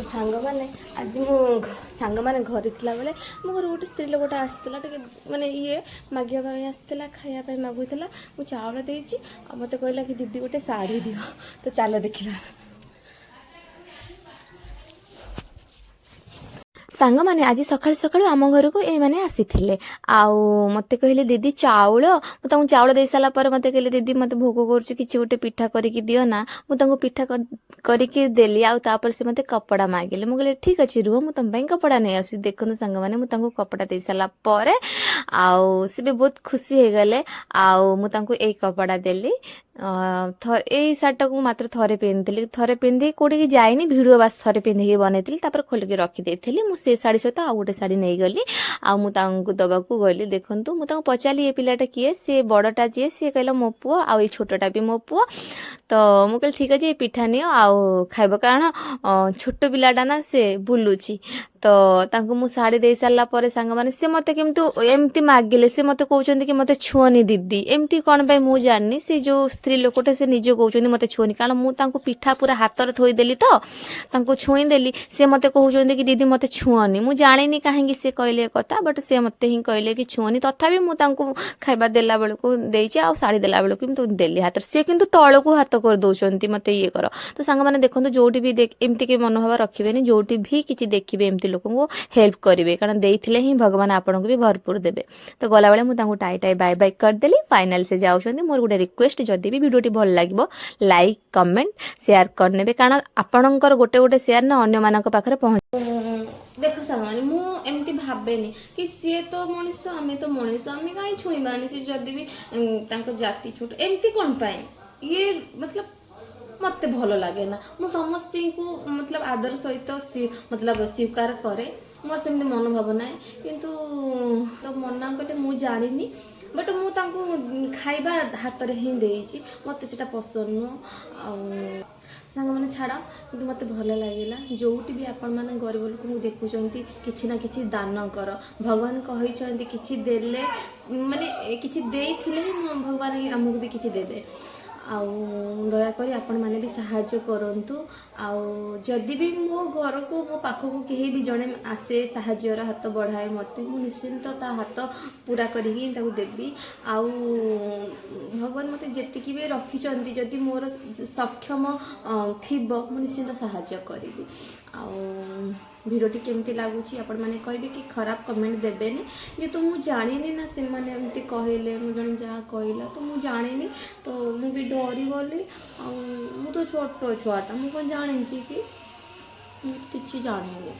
सांग मैंने आज मो सांग मैंने घर थिला बेले मो घर गोटे स्त्री लोकटा आसला टे माने ये मागिया भाई आसला खाया मागुला मु चावल देची मत कहला कि दीदी गोटे शाढ़ी दियो तो चलो देखा सांग मैंने आज सकाल सकाल आम घर को ये मैंने आसी मत कहले दीदी चाउल मुझे चाउल दे सारा पर मत कहले दीदी मत भोग कर किसी गोटे पिठा करके दियो ना मुझे पिठा करके देली आपर से मत कपड़ा मागिले मुझे ठीक अच्छे रुह मुझे तुम कपड़ा नहीं आस देखो सांग मैंने मुझे कपड़ा दे सारापर सी भी बहुत खुशी हो गले मुझे कपड़ा देली यही शार्टा को मात्र थरे पिंधि थरे पिंधि कौटे जाइनी भिडियो बास थरे पिंधिकी बनई खोलिक रखीदी मुझे शाढ़ी सहित आउ गोटे शाढ़ी नहीं गली आउँ दबा गली देखूँ मुझे पचारि ये पिलाटा किए सी बड़टा जी सी कहला मो पुओ आ छोटा भी मो पुओ तो मुझे ठीक अच्छे पिठा नि आउ खाइब कारण छोट पिलाटा ना से बुलूची तो मु शाढ़ी दे सारापर सांग मैंने सी मत एमती मागिले सी मत कहते कि मत छुअनी दीदी एमती कौन पाई मु जानी से जो स्त्री लोकटे से निज कहते मत छुअनी कारण मुझे पिठा पूरा हाथ में थोईदेली तो छुईदेली सी मत कहते कि दीदी मत छुअनी मु जानी कहीं से कहले कथा बट से मत ही कहले कि छुअनी तथापि मुझे खाइबा देला बेलू देची आ शाढ़ी देला बेलू भी देली हाथ सी कि तल को हाथ कर दौरान मत ये कर तो सांग मैंने देखो जोटी भी एमती के मनोभाव रखिए जोटी भी किसी देखिए एमती लोक को हेल्प करेंगे कारण देते ही भगवान आपन को भी भरपूर देवे तो गला बेले मुझे टाई टाई बाय बाय करदेली फाइनाल से जाऊँगी मोर गोटे रिक्वेस्ट जदि भी वीडियोटी भल लगे लाइक कमेंट शेयर करने कारण आपणकर गोटे गोटे शेयर ना अन्य मान पाखे पहुँच देख सामान मुझे भावेनि कि सी तो मनीष आम तो मनीष आम कहीं छुईबानी सी जदि भी जाति छोट एमती कौन पाए ये मतलब मत भल लगे ना मु समस्त को मतलब आदर सहित मतलब स्वीकार करे मोर से मनोभाव ना किंतु तो मना कले मु जानी बट मु खाइबा हाथ में ही देची मत से पसंद नुह सांग मैंने छाड़ कि मत भल लगे जोटी भी आपण मैंने गरीब लोक देखुं कि ना कि दान कर भगवान कहते कि देले माने कि ही भगवान आमको भी किसी देवे दयाकोरी आपण मैंने भी साहाय्य करंतु जदि भी मो घर को मो पाखक कहीं भी जड़े आसे साहाय्यर हाथ बढ़ाए मत मु निश्चिंत ता हाथ पूरा करी देवी आउ भगवान मत जी भी रखी जदि मोर सक्षम थी मु निश्चिंत साहाय्य करी भिडियोटी केमती लगुच आपण मैंने कहे कि खराब कमेंट देवेनि जेहेतु मुझे जानी ना से मैंने एमती कहले मुझे जहाँ कहला तो मुझे जानी तो मुझे भी डरी गली मु तो छोट छुआटा मुझे जानी कि किसी जानी